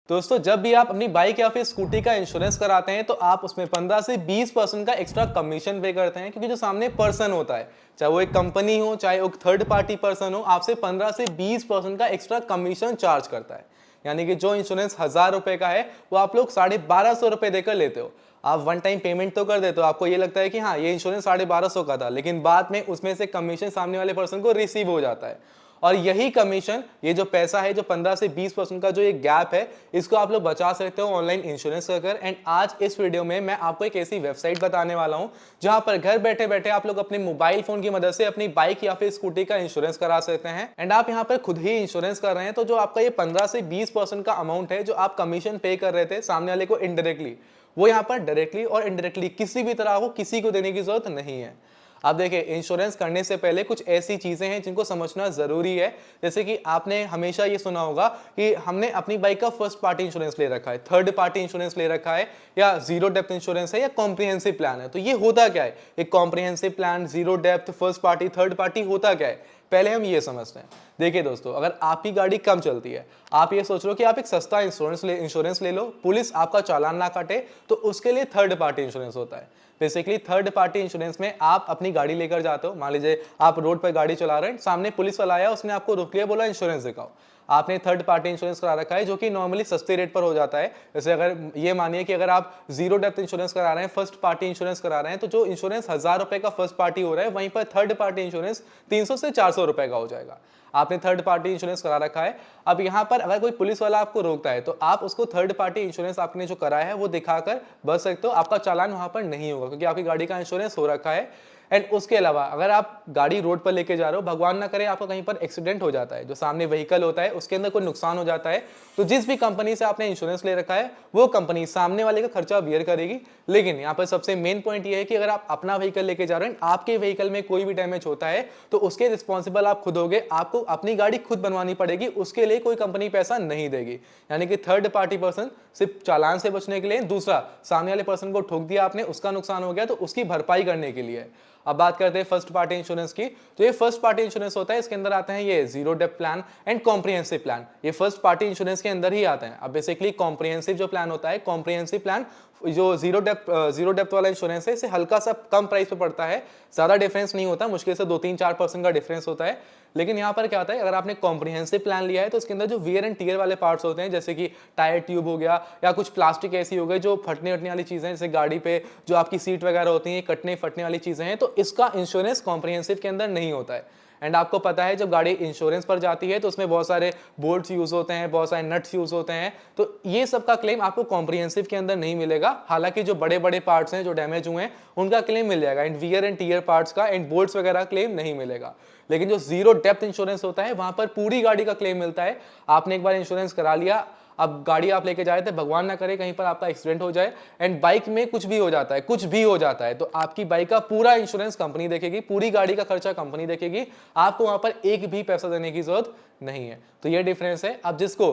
दोस्तों, जब भी आप अपनी बाइक या फिर स्कूटी का इंश्योरेंस कराते हैं तो आप उसमें 15 से 20% का एक्स्ट्रा कमीशन पे करते हैं, क्योंकि जो सामने पर्सन होता है, चाहे वो एक कंपनी हो चाहे वो थर्ड पार्टी पर्सन हो, आपसे 15 से 20% का एक्स्ट्रा कमीशन चार्ज करता है। यानी कि जो इंश्योरेंस 1000 रुपए का है वो आप लोग 1250 रुपए देकर लेते हो। आप वन टाइम पेमेंट तो कर देते हो, आपको ये लगता है कि हाँ ये इंश्योरेंस 1250 का था, लेकिन बाद में उसमें से कमीशन सामने वाले पर्सन को रिसीव हो जाता है। और यही कमीशन, ये जो पैसा है, जो 15 से 20% का जो ये गैप है, इसको आप लोग बचा सकते हो ऑनलाइन इंश्योरेंस कर। एंड आज इस वीडियो में मैं आपको एक ऐसी वेबसाइट बताने वाला हूं जहां पर घर बैठे बैठे आप लोग अपने मोबाइल फोन की मदद से अपनी बाइक या फिर स्कूटी का इंश्योरेंस करा सकते हैं। एंड आप यहां पर खुद ही इंश्योरेंस कर रहे हैं, तो जो आपका ये 15 से 20% का अमाउंट है जो आप कमीशन पे कर रहे थे सामने वाले को इनडायरेक्टली, वो यहाँ पर डायरेक्टली और इनडायरेक्टली किसी भी तरह को किसी को देने की जरूरत नहीं है। अब देखिए, इंश्योरेंस करने से पहले कुछ ऐसी चीजें हैं जिनको समझना जरूरी है। जैसे कि आपने हमेशा ये सुना होगा कि हमने अपनी बाइक का फर्स्ट पार्टी इंश्योरेंस ले रखा है, थर्ड पार्टी इंश्योरेंस ले रखा है, या जीरो डेप्थ इंश्योरेंस है, या कॉम्प्रिहेंसिव प्लान है। तो ये होता क्या है, एक comprehensive plan, zero depth, first party, third party होता क्या है, पहले हम ये समझते हैं। देखिए दोस्तों, अगर आपकी गाड़ी कम चलती है, आप ये सोच लो कि आप एक सस्ता इंश्योरेंस ले लो, पुलिस आपका चालान ना काटे, तो उसके लिए थर्ड पार्टी इंश्योरेंस होता है। बेसिकली थर्ड पार्टी इंश्योरेंस में आप अपनी गाड़ी लेकर जाते हो, मान लीजिए आप रोड पर गाड़ी चला रहे हैं, सामने पुलिस वाला आया, उसने आपको रोक लिया, बोला इंश्योरेंस दिखाओ। आपने थर्ड पार्टी इंश्योरेंस करा रखा है जो कि नॉर्मली सस्ते रेट पर हो जाता है। जैसे अगर ये मानिए कि अगर आप जीरो डेप्थ इंश्योरेंस करा रहे हैं, फर्स्ट पार्टी इंश्योरेंस करा रहे हैं, तो जो इंश्योरेंस 1000 रुपए का फर्स्ट पार्टी हो रहा है, वहीं पर थर्ड पार्टी इंश्योरेंस 300 से 400 रुपए का हो जाएगा। आपने थर्ड पार्टी इंश्योरेंस करा रखा है। अब यहाँ पर अगर कोई पुलिस वाला आपको रोकता है तो आप उसको थर्ड पार्टी इंश्योरेंस आपने जो कराया है वो दिखाकर बच सकते हो, आपका चालान वहां पर नहीं होगा क्योंकि आपकी गाड़ी का इंश्योरेंस हो रखा है। एंड उसके अलावा अगर आप गाड़ी रोड पर लेके जा रहे हो, भगवान ना करे आपका कहीं पर एक्सीडेंट हो जाता है, जो सामने व्हीकल होता है उसके अंदर कोई नुकसान हो जाता है, तो जिस भी कंपनी से आपने इंश्योरेंस ले रखा है वो कंपनी सामने वाले का खर्चा बियर करेगी। लेकिन यहाँ पर सबसे मेन पॉइंट ये है कि अगर आप अपना व्हीकल लेके जा रहे हैं, आपके व्हीकल में कोई भी डैमेज होता है तो उसके रिस्पॉन्सिबल आप खुद होगे, आपको अपनी गाड़ी खुद बनवानी पड़ेगी, उसके लिए कोई कंपनी पैसा नहीं देगी। यानी कि थर्ड पार्टी पर्सन सिर्फ चालान से बचने के लिए, दूसरा सामने वाले पर्सन को ठोक दिया आपने, उसका नुकसान हो गया तो उसकी भरपाई करने के लिए। अब बात करते हैं फर्स्ट पार्टी इंश्योरेंस की। तो ये फर्स्ट पार्टी इंश्योरेंस होता है, इसके अंदर आते हैं ये zero depth plan and comprehensive plan, ये फर्स्ट पार्टी इंश्योरेंस के अंदर ही आते हैं। अब बेसिकली कॉम्प्रिहेंसिव जो प्लान होता है, कॉम्प्रिहेंसिव प्लान जो जीरो डेप्थ वाला इंश्योरेंस है, इसे हल्का सा कम प्राइस पे पड़ता है, ज्यादा डिफरेंस नहीं होता, मुश्किल से 2-3-4% का डिफरेंस होता है। लेकिन यहाँ पर क्या होता है, अगर आपने कॉम्प्रिहेंसिव प्लान लिया है तो इसके अंदर जो वियर एंड टीयर वाले पार्ट्स होते हैं, जैसे कि टायर ट्यूब हो गया या कुछ प्लास्टिक ऐसी हो गई जो फटने वटने वाली चीजें, जैसे गाड़ी पे जो आपकी सीट वगैरह होती हैं, कटने फटने वाली चीजें हैं, तो इसका इंश्योरेंस कॉम्प्रिहेंसिव के अंदर नहीं होता है। एंड आपको पता है जब गाड़ी इंश्योरेंस पर जाती है तो उसमें बहुत सारे बोल्ट्स यूज होते हैं, बहुत सारे नट्स यूज होते हैं, तो ये सब का क्लेम आपको कॉम्प्रिहेंसिव के अंदर नहीं मिलेगा। हालांकि जो बड़े बड़े पार्ट्स हैं जो डैमेज हुए हैं उनका क्लेम मिल जाएगा, and wear and tear parts का एंड बोल्ट्स वगैरह क्लेम नहीं मिलेगा। लेकिन जो जीरो डेप्थ इंश्योरेंस होता है वहां पर पूरी गाड़ी का क्लेम मिलता है। आपने एक बार इंश्योरेंस करा लिया, अब गाड़ी आप लेके जाए थे, भगवान ना करे कहीं पर आपका एक्सीडेंट हो जाए एंड बाइक में कुछ भी हो जाता है, कुछ भी हो जाता है, तो आपकी बाइक का पूरा इंश्योरेंस कंपनी देखेगी, पूरी गाड़ी का खर्चा कंपनी देखेगी, आपको वहां पर एक भी पैसा देने की जरूरत नहीं है। तो ये डिफरेंस है। अब जिसको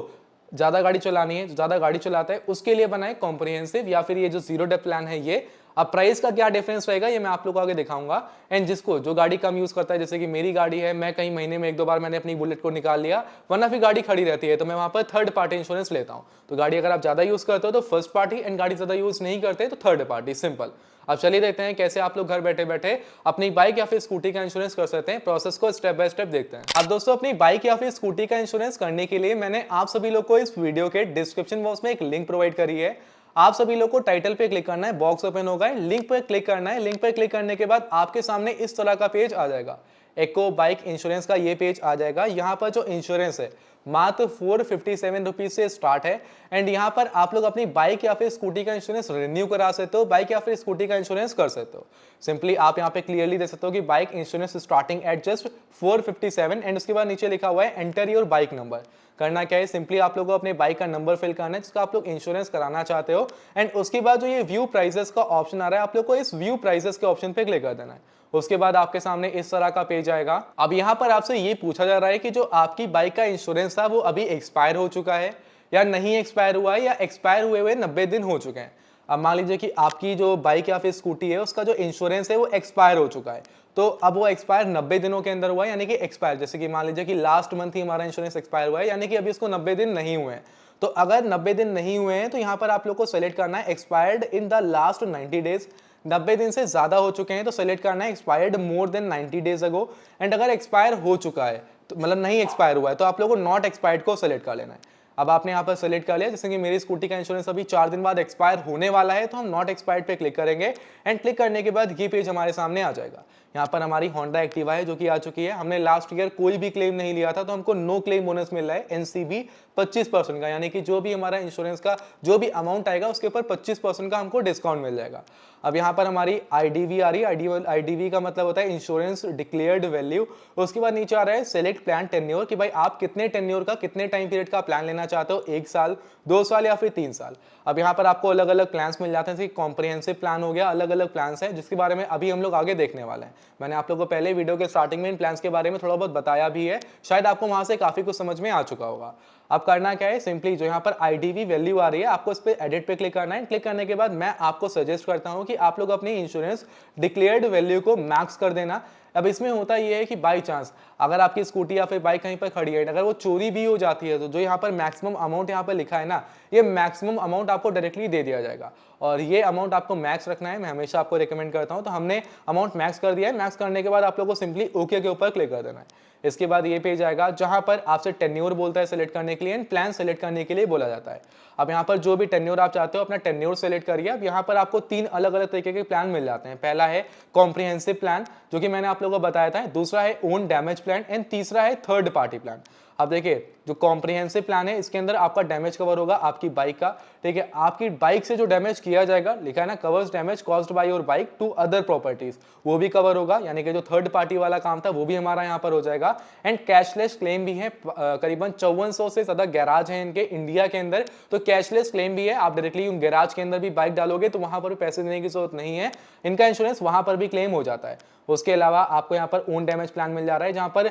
ज्यादा गाड़ी चलानी है, जो ज्यादा गाड़ी चलाता है, उसके लिए बनाए कॉम्प्रिहेंसिव या फिर ये जो जीरो डेप्थ प्लान है ये। अब प्राइस का क्या डिफरेंस रहेगा ये मैं आप लोगों को आगे दिखाऊंगा। एंड जिसको जो गाड़ी कम यूज करता है, जैसे कि मेरी गाड़ी है, मैं कहीं महीने में 1-2 बार मैंने अपनी बुलेट को निकाल लिया, वरना फिर गाड़ी खड़ी रहती है, तो मैं वहां पर थर्ड पार्टी इंश्योरेंस लेता हूं। तो गाड़ी अगर आप ज्यादा यूज करते हो तो फर्स्ट पार्टी, एंड गाड़ी ज्यादा यूज नहीं करते तो थर्ड पार्टी, सिंपल। अब चलिए देखते हैं कैसे आप लोग घर बैठे बैठे अपनी बाइक या फिर स्कूटी का इंश्योरेंस कर सकते हैं। प्रोसेस को स्टेप बाय स्टेप देखते हैं। अब दोस्तों, अपनी बाइक या फिर स्कूटी का इंश्योरेंस करने के लिए मैंने आप सभी लोग को इस वीडियो के डिस्क्रिप्शन बॉक्स में एक लिंक प्रोवाइड करी है। आप सभी लोग को टाइटल पे क्लिक करना है, बॉक्स ओपन होगा, लिंक पर क्लिक करना है। लिंक पर क्लिक करने के बाद आपके सामने इस तरह का पेज आ जाएगा, एको बाइक इंश्योरेंस का ये पेज आ जाएगा। यहाँ पर जो इंश्योरेंस है मात्र 457 रुपीज से स्टार्ट है। एंड यहाँ पर आप लोग अपनी बाइक या फिर स्कूटी का इंश्योरेंस रिन्यू करा सकते हो, बाइक या फिर स्कूटी का इंश्योरेंस कर सकते हो। सिंपली आप यहाँ पे क्लियरली देख सकते हो कि bike insurance starting at just 457, and उसके बाद नीचे लिखा हुआ है एंटर योर बाइक नंबर। करना क्या है, सिंपली आप लोगों को अपने बाइक का नंबर फिल करना है जिसका आप लोग इंश्योरेंस कराना चाहते हो। एंड उसके बाद जो ये व्यू प्राइसेस का ऑप्शन आ रहा है, आप लोग को इस व्यू प्राइसेस के ऑप्शन पे क्लिक कर देना है। उसके बाद आपके सामने इस तरह का पेज आएगा। अब यहाँ पर आपसे ये पूछा जा रहा है कि जो आपकी बाइक का इंश्योरेंस था वो अभी एक्सपायर हो चुका है या नहीं एक्सपायर हुआ है, या एक्सपायर हुए 90 दिन हो चुके हैं। अब मान लीजिए कि आपकी जो बाइक या फिर स्कूटी है उसका जो इंश्योरेंस है वो एक्सपायर हो चुका है, तो अब वो एक्सपायर 90 दिनों के अंदर हुआ है, यानी कि एक्सपायर, जैसे कि मान लीजिए कि लास्ट मंथ ही हमारा इंश्योरेंस एक्सपायर हुआ है, यानी कि अभी इसको 90 दिन नहीं हुए हैं, तो अगर 90 दिन नहीं हुए हैं तो यहाँ पर आप लोग को सेलेक्ट करना है expired in the last 90 days. 90 दिन से ज्यादा हो चुके हैं तो सेलेक्ट करना है expired more than 90 days ago. And अगर एक्सपायर हो चुका है तो मतलब नहीं एक्सपायर हुआ है तो आप लोगों को नॉट एक्सपायर्ड को सेलेक्ट कर लेना है। अब आपने यहाँ पर सेलेक्ट कर लिया, जैसे कि मेरी स्कूटी का इंश्योरेंस अभी 4 दिन बाद एक्सपायर होने वाला है तो हम नॉट एक्सपायर्ड पे क्लिक करेंगे एंड क्लिक करने के बाद ये पेज हमारे सामने आ जाएगा। यहाँ पर हमारी होंडा एक्टिवा है जो कि आ चुकी है। हमने लास्ट ईयर कोई भी क्लेम नहीं लिया था तो हमको नो क्लेम बोनस मिल रहा है एनसीबी 25% का, यानी कि जो भी हमारा इंश्योरेंस का जो भी अमाउंट आएगा उसके ऊपर 25% का हमको डिस्काउंट मिल जाएगा। अब यहाँ पर हमारी आईडीवी आ रही है। आईडीवी का मतलब होता है इंश्योरेंस डिक्लेयर्ड वैल्यू। उसके बाद नीचे आ रहा है सेलेक्ट प्लान टेन्योर, कि भाई आप कितने टेन्योर का कितने टाइम पीरियड का प्लान लेना चाहते हो, 1 साल 2 साल या फिर 3 साल। अब यहाँ पर आपको अलग अलग प्लान्स मिल जाते हैं, जैसे कॉम्प्रिहेंसिव प्लान हो गया, अलग अलग प्लान्स हैं जिसके बारे में अभी हम लोग आगे देखने वाले हैं। मैंने आप लोगों को पहले वीडियो के स्टार्टिंग में इन प्लान्स के बारे में थोड़ा बहुत बताया भी है, शायद आपको वहां से काफी कुछ समझ में आ चुका होगा। अब करना क्या है, सिंपली जो यहाँ पर आईडीवी वैल्यू आ रही है आपको इस पे एडिट पे क्लिक करना है। क्लिक करने के बाद मैं आपको सजेस्ट करता हूँ कि आप लोग अपनी इंश्योरेंस डिक्लेयर्ड वैल्यू को मैक्स कर देना। अब इसमें होता यह है कि बाई चांस अगर आपकी स्कूटी या फिर बाइक कहीं पर खड़ी है, अगर वो चोरी भी हो जाती है तो जो यहाँ पर मैक्सिमम अमाउंट यहाँ पर लिखा है ना, ये मैक्सिमम अमाउंट आपको डायरेक्टली दे दिया जाएगा और ये अमाउंट आपको मैक्स रखना है। मैं हमेशा आपको रिकमेंड करता हूँ। तो हमने अमाउंट मैक्स कर दिया है। मैक्स करने के बाद आप लोग को सिंपली ओके के ऊपर क्लिक कर देना है। इसके बाद ये पेज आएगा जहां पर आपसे टेन्योर बोलता है सेलेक्ट करने के लिए एंड प्लान सेलेक्ट करने के लिए बोला जाता है। अब यहाँ पर जो भी टेन्योर आप चाहते हो अपना टेन्योर सेलेक्ट करिए। अब यहाँ पर आपको 3 अलग अलग तरीके के प्लान मिल जाते हैं। पहला है कॉम्प्रिहेंसिव प्लान जो कि मैंने आप लोगों को बताया था, दूसरा है ओन डैमेज प्लान एंड तीसरा है थर्ड पार्टी प्लान। अब देखिए जो कॉम्प्रिहेंसिव प्लान है इसके अंदर आपका डैमेज कवर होगा आपकी बाइक का, ठीक है। आपकी बाइक से जो डैमेज किया जाएगा, लिखा है ना covers damage caused by your bike to other properties, वो भी कवर होगा, यानी कि जो थर्ड पार्टी वाला काम था वो भी हमारा यहाँ पर हो जाएगा। एंड कैशलेस क्लेम भी है, करीबन 5400 से ज्यादा गैराज है इनके इंडिया के अंदर, तो कैशलेस क्लेम भी है। आप डायरेक्टली उन गैराज के अंदर भी बाइक डालोगे तो वहां पर भी पैसे देने की जरूरत नहीं है, इनका इंश्योरेंस वहां पर भी क्लेम हो जाता है। उसके अलावा आपको यहाँ पर ओन डैमेज प्लान मिल जा रहा है जहां पर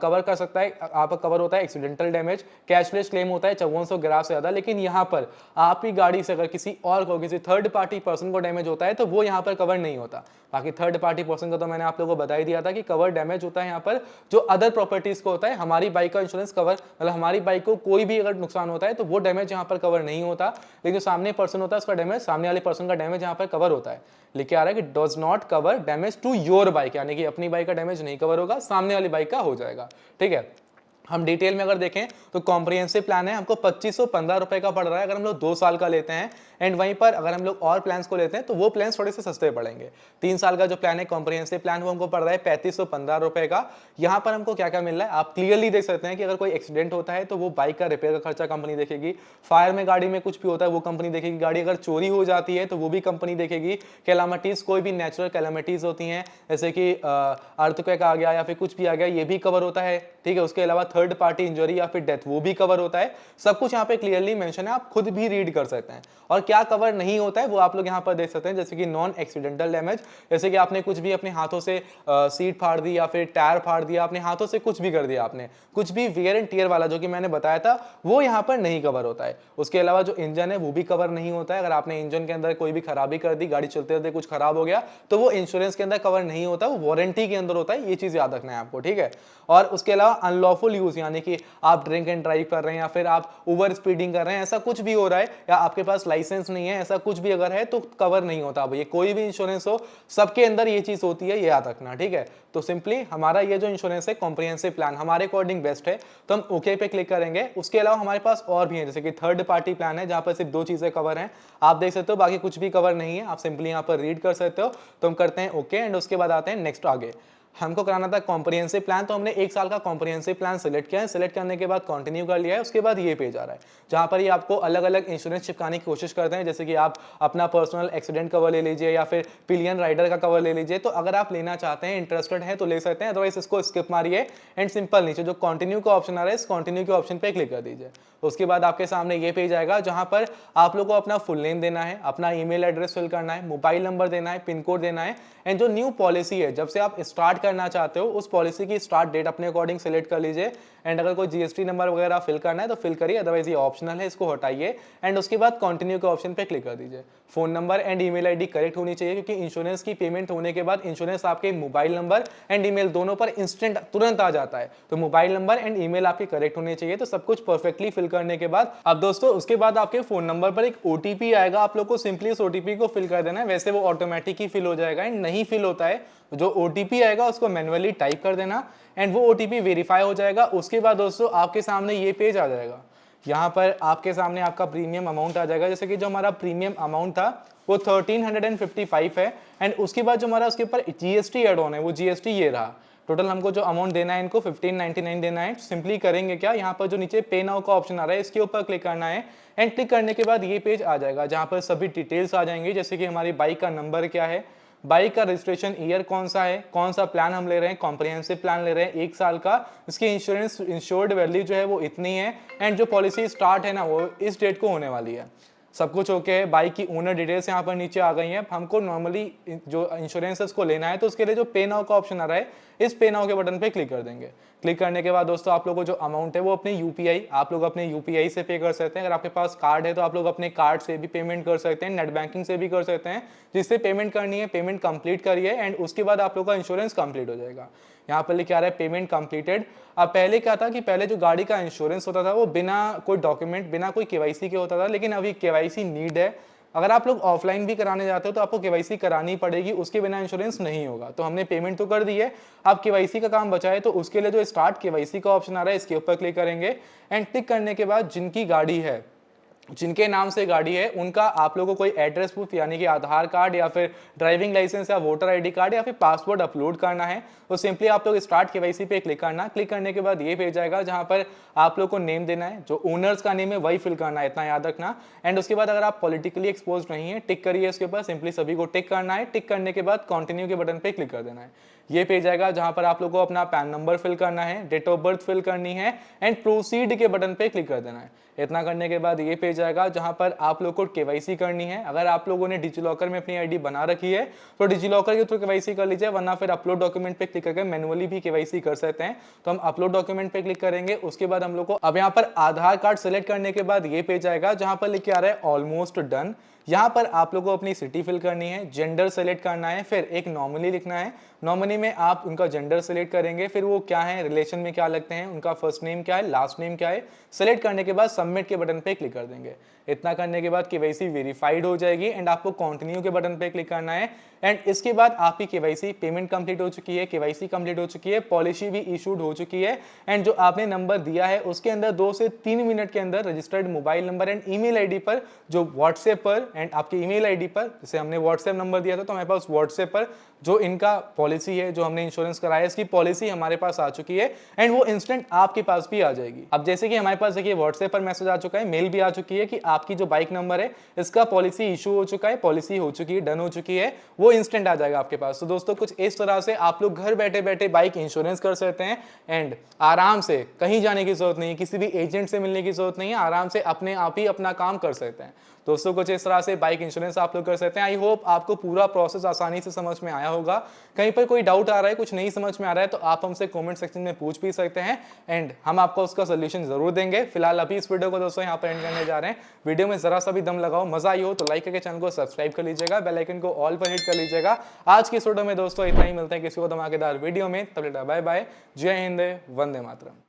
कवर कर सकता है, आपका कवर होता है एक्सीडेंटल डैमेज, कैशलेस क्लेम होता है 5400 गैराज से ज्यादा। लेकिन यहाँ पर आपकी गाड़ी से अगर किसी और को, किसी थर्ड पार्टी पर्सन को डैमेज होता है तो वो यहाँ पर कवर नहीं होता। बाकी थर्ड पार्टी पर्सन का तो मैंने आप लोगों को बता ही दिया था कि कवर डैमेज होता है यहाँ पर जो अदर प्रॉपर्टीज को होता है। हमारी बाइक का इंश्योरेंस कवर, मतलब हमारी बाइक को कोई भी अगर नुकसान होता है तो वो डैमेज यहाँ पर कवर नहीं होता, लेकिन जो सामने पर्सन होता है उसका डैमेज, सामने वाले पर्सन का डैमेज यहाँ पर कवर होता है। लिखे आ रहा है कि does not cover damage to your bike, यानी कि अपनी बाइक का डैमेज नहीं कवर होगा, सामने वाली बाइक का हो जाएगा, ठीक है। हम डिटेल में अगर देखें तो कॉम्प्रिहेंसिव प्लान है हमको 2515 रुपए का पड़ रहा है अगर हम लोग 2 साल का लेते हैं। एंड वहीं पर अगर हम लोग और प्लान्स को लेते हैं तो वो प्लान्स थोड़े से सस्ते पड़ेंगे। 3 साल का जो प्लान है कॉम्प्रिहेंसिव प्लान वो हमको पड़ रहा है 3515 रुपए का। यहाँ पर हमको क्या क्या मिल रहा है आप क्लियरली देख सकते हैं कि अगर कोई एक्सीडेंट होता है तो वो बाइक का रिपेयर का खर्चा कंपनी देखेगी, फायर में गाड़ी में कुछ भी होता है वो कंपनी देखेगी, गाड़ी अगर चोरी हो जाती है तो वो भी कंपनी देखेगी, कैलामिटीज कोई भी नेचुरल कैलामिटीज होती हैं जैसे कि अर्थक्वेक आ गया या फिर कुछ भी आ गया ये भी कवर होता है, ठीक है। उसके अलावा थर्ड पार्टी इंजरी या फिर डेथ वो भी कवर होता है। सब कुछ यहाँ पे क्लियरली मेंशन है, आप खुद भी रीड कर सकते हैं। और क्या कवर नहीं होता है वो आप लोग यहाँ पर देख सकते हैं, जैसे कि नॉन एक्सीडेंटल डैमेज, जैसे कि आपने कुछ भी अपने हाथों से सीट फाड़ दी या फिर टायर फाड़ दिया, अपने हाथों से कुछ भी कर दिया, आपने कुछ भी वियर एंड टियर वाला जो कि मैंने बताया था वो यहाँ पर नहीं कवर होता है। उसके अलावा जो इंजन है वो भी कवर नहीं होता है। अगर आपने इंजन के अंदर कोई भी खराबी कर दी, गाड़ी चलते चलते कुछ खराब हो गया तो वो इंश्योरेंस के अंदर कवर नहीं होता, वो वारंटी के अंदर होता है, ये चीज याद रखना है आपको, ठीक है। और उसके अलावा अनलॉफुल यूज, यानी कि आप ड्रिंक एंड ड्राइव कर रहे हैं या फिर आप ओवर स्पीडिंग कर रहे हैं, ऐसा कुछ भी हो रहा है या आपके पास लाइसेंस नहीं है, ऐसा कुछ भी अगर है तो कवर नहीं होता। अब ये कोई भी इंश्योरेंस हो सबके अंदर ये चीज होती है, ये याद रखना, ठीक है। तो सिंपली हमारा ये जो इंश्योरेंस है कॉम्प्रिहेंसिव प्लान हमारे अकॉर्डिंग बेस्ट है तो हम ओके पे क्लिक करेंगे। उसके अलावा हमारे पास और भी है, जैसे कि थर्ड पार्टी प्लान है जहां पर सिर्फ 2 चीजें कवर हैं, आप देख सकते हो, बाकी कुछ भी कवर नहीं है, आप सिंपली यहाँ पर रीड कर सकते हो। तो हम करते हैं ओके एंड उसके बाद आते हैं नेक्स्ट आगे। हमको कराना था कॉम्प्रिहेंसिव प्लान, तो हमने 1 साल का कॉम्प्रिहेंसिव प्लान सेलेक्ट किया है। सेलेक्ट करने के बाद कंटिन्यू कर लिया है। उसके बाद ये पेज आ रहा है जहां पर ये आपको अलग अलग इंश्योरेंस चिपकाने की कोशिश करते हैं, जैसे कि आप अपना पर्सनल एक्सीडेंट कवर ले लीजिए या फिर पिलियन राइडर का कवर ले लीजिए। तो अगर आप लेना चाहते हैं, इंटरेस्टेड है तो ले सकते हैं, अदरवाइज इसको स्किप मारिए एंड सिंपल नीचे जो कंटिन्यू का ऑप्शन आ रहा है इस कंटिन्यू के ऑप्शन पे क्लिक कर दीजिए। उसके बाद आपके सामने ये पेज आएगा जहां पर आप लोगों को अपना फुल नेम देना है, अपना ईमेल एड्रेस फिल करना है, मोबाइल नंबर देना है, पिन कोड देना है एंड जो न्यू पॉलिसी है जब से आप स्टार्ट करना चाहते हो उस पॉलिसी की स्टार्ट डेट अपने अकॉर्डिंग सेलेक्ट कर लीजिए। एंड अगर कोई जीएसटी नंबर वगैरह फिल करना है तो फिल करिए, अदरवाइज ये ऑप्शनल है, इसको हटाइए। एंड उसके बाद कंटिन्यू के ऑप्शन पे क्लिक कर दीजिए। Phone number and email ID correct होनी चाहिए, क्योंकि इंश्योरेंस की पेमेंट होने के बाद इंश्योरेंस आपके मोबाइल नंबर एंड ईमेल दोनों पर इंस्टेंट तुरंत आ जाता है। तो मोबाइल नंबर एंड ईमेल आपके करेक्ट होने चाहिए। तो सब कुछ परफेक्टली फिल करने के बाद अब दोस्तों उसके बाद आपके फोन नंबर पर एक ओटीपी आएगा, आप लोग को सिंपली उस ओटीपी को फिल कर देना है। वैसे वो ऑटोमेटिक ही फिल हो जाएगा, एंड नहीं फिल होता है जो ओटीपी आएगा उसको मैन्युअली टाइप कर देना, एंड वो ओटीपी वेरीफाई हो जाएगा। उसके बाद दोस्तों आपके सामने ये पेज आ जाएगा। यहाँ पर आपके सामने आपका प्रीमियम अमाउंट आ जाएगा। जैसे कि जो हमारा प्रीमियम अमाउंट था वो 1355 है, एंड उसके बाद जो हमारा उसके ऊपर जीएसटी एड ऑन है वो जीएसटी ये रहा। टोटल हमको जो अमाउंट देना है इनको 1599 देना है। सिंपली करेंगे क्या, यहाँ पर जो नीचे पे नाउ का ऑप्शन आ रहा है इसके ऊपर क्लिक करना है, एंड क्लिक करने के बाद ये पेज आ जाएगा जहाँ पर सभी डिटेल्स आ जाएंगी। जैसे कि हमारी बाइक का नंबर क्या है, बाइक का रजिस्ट्रेशन ईयर कौन सा है, कौन सा प्लान हम ले रहे हैं, कॉम्प्रिहेंसिव प्लान ले रहे हैं 1 साल का, इसकी इंश्योर्ड वैल्यू जो है वो इतनी है, एंड जो पॉलिसी स्टार्ट है ना वो इस डेट को होने वाली है। सब कुछ ओके है। बाइक की ओनर डिटेल्स यहाँ पर नीचे आ गई हैं। हमको नॉर्मली जो इंश्योरेंस है उसको लेना है, तो उसके लिए जो पे नाउ का ऑप्शन आ रहा है इस पे नाउ के बटन पे क्लिक कर देंगे। क्लिक करने के बाद दोस्तों आप लोगों को जो अमाउंट है वो अपने यूपीआई, आप लोग अपने यूपीआई से पे कर सकते हैं। अगर आपके पास कार्ड है तो आप लोग अपने कार्ड से भी पेमेंट कर सकते हैं, नेट बैंकिंग से भी कर सकते हैं। जिससे पेमेंट करनी है पेमेंट कंप्लीट करिए, एंड उसके बाद आप लोग का इंश्योरेंस कंप्लीट हो जाएगा। यहाँ पर लिखा रहा है पेमेंट कंप्लीटेड। अब पहले क्या था कि पहले जो गाड़ी का इंश्योरेंस होता था वो बिना कोई डॉक्यूमेंट, बिना कोई केवाईसी के होता था, लेकिन अभी केवाईसी नीड है। अगर आप लोग ऑफलाइन भी कराने जाते हो तो आपको केवाईसी करानी पड़ेगी, उसके बिना इंश्योरेंस नहीं होगा। तो हमने पेमेंट तो कर दी है, अब केवाईसी का काम बचा है, तो उसके लिए जो स्टार्ट केवाईसी का ऑप्शन आ रहा है इसके ऊपर क्लिक करेंगे, एंड क्लिक करने के बाद जिनकी गाड़ी है, जिनके नाम से गाड़ी है उनका आप लोगों को कोई एड्रेस प्रूफ यानी कि आधार कार्ड या फिर ड्राइविंग लाइसेंस या वोटर आईडी कार्ड या फिर पासपोर्ट अपलोड करना है। तो सिंपली आप लोग स्टार्ट केवाईसी पे क्लिक करना। क्लिक करने के बाद ये पेज आएगा जहां पर आप लोग को नेम देना है, जो ओनर्स का नेम है वही फिल करना है, इतना याद रखना। एंड उसके बाद अगर आप पॉलिटिकली एक्सपोज नहीं है टिक करिए इसके ऊपर, सिंपली सभी को टिक करना है। टिक करने के बाद कंटिन्यू के बटन पे क्लिक कर देना है। ये पेज आएगा जहां पर आप लोग को अपना पैन नंबर फिल करना है, डेट ऑफ बर्थ फिल करनी है, एंड प्रोसीड के बटन पे क्लिक कर देना है। इतना करने के बाद ये पेज आएगा जहां पर आप लोग को केवाईसी करनी है। अगर आप लोगों ने डिजिलॉकर में अपनी आईडी बना रखी है तो डिजिलॉकर के थ्रू केवाईसी कर लीजिए, वरना फिर अपलोड डॉक्यूमेंट पे क्लिक करके मैनुअली भी केवाईसी कर सकते हैं। तो हम अपलोड डॉक्यूमेंट पे क्लिक करेंगे। उसके बाद हम लोग को अब यहाँ पर आधार कार्ड सेलेक्ट करने के बाद ये पेज आएगा जहां पर लिख के आ रहा है ऑलमोस्ट डन। यहाँ पर आप लोगों को अपनी सिटी फिल करनी है, जेंडर सेलेक्ट करना है, फिर एक नॉमिनी लिखना है। नॉमिनी में आप उनका जेंडर सेलेक्ट करेंगे, फिर वो क्या है, रिलेशन में क्या लगते हैं, उनका फर्स्ट नेम क्या है, लास्ट नेम क्या है। सेलेक्ट करने के बाद सबमिट के बटन पे क्लिक कर देंगे। इतना करने के बाद केवाईसी वेरीफाइड हो जाएगी, एंड आपको कंटिन्यू के बटन पे क्लिक करना है। एंड इसके बाद आपकी केवाईसी पेमेंट कंप्लीट हो चुकी है, केवाईसी कंप्लीट हो चुकी है, पॉलिसी भी इशूड हो चुकी है। एंड जो आपने नंबर दिया है उसके अंदर 2 से 3 मिनट के अंदर registered mobile number and email ID पर, जो व्हाट्सएप पर एंड आपके ईमेल आईडी पर, जैसे हमने व्हाट्सएप नंबर दिया था तो हमारे पास व्हाट्सएप पर जो इनका पॉलिसी है, जो हमने इंश्योरेंस कराया है, इसकी पॉलिसी हमारे पास आ चुकी है, एंड वो इंस्टेंट आपके पास भी आ जाएगी। अब जैसे कि हमारे पास देखिए व्हाट्सएप पर मैसेज आ चुका है, मेल भी आ चुकी है कि आपकी जो बाइक नंबर है इसका पॉलिसी इशू हो चुका है, पॉलिसी हो चुकी है, डन हो चुकी है, वो इंस्टेंट आ जाएगा आपके पास। तो दोस्तों कुछ इस तरह से आप लोग घर बैठे बैठे बाइक इंश्योरेंस कर सकते हैं, एंड आराम से, कहीं जाने की जरूरत नहीं है, किसी भी एजेंट से मिलने की जरूरत नहीं है, आराम से अपने आप ही अपना काम कर सकते हैं। दोस्तों कुछ इस तरह से बाइक इंश्योरेंस आप लोग कर सकते हैं। आई होप आपको पूरा प्रोसेस आसानी से समझ में आया होगा। कहीं पर कोई डाउट आ रहा है, कुछ नहीं समझ में आ रहा है, तो आप हमसे कमेंट सेक्शन में पूछ भी सकते हैं, एंड हम आपको उसका सोल्यूशन जरूर देंगे। फिलहाल अभी इस वीडियो को दोस्तों यहाँ पर एंड करने जा रहे हैं। वीडियो में जरा सा भी दम लगाओ, मजा आई हो तो लाइक करके चैनल को सब्सक्राइब कर लीजिएगा, बेल आइकन को ऑल पर हिट कर लीजिएगा। आज की इस वीडियो में दोस्तों इतना ही, मिलते हैं किसी को धमाकेदार वीडियो में, तब तक बाय बाय, जय हिंद, वंदे मातरम।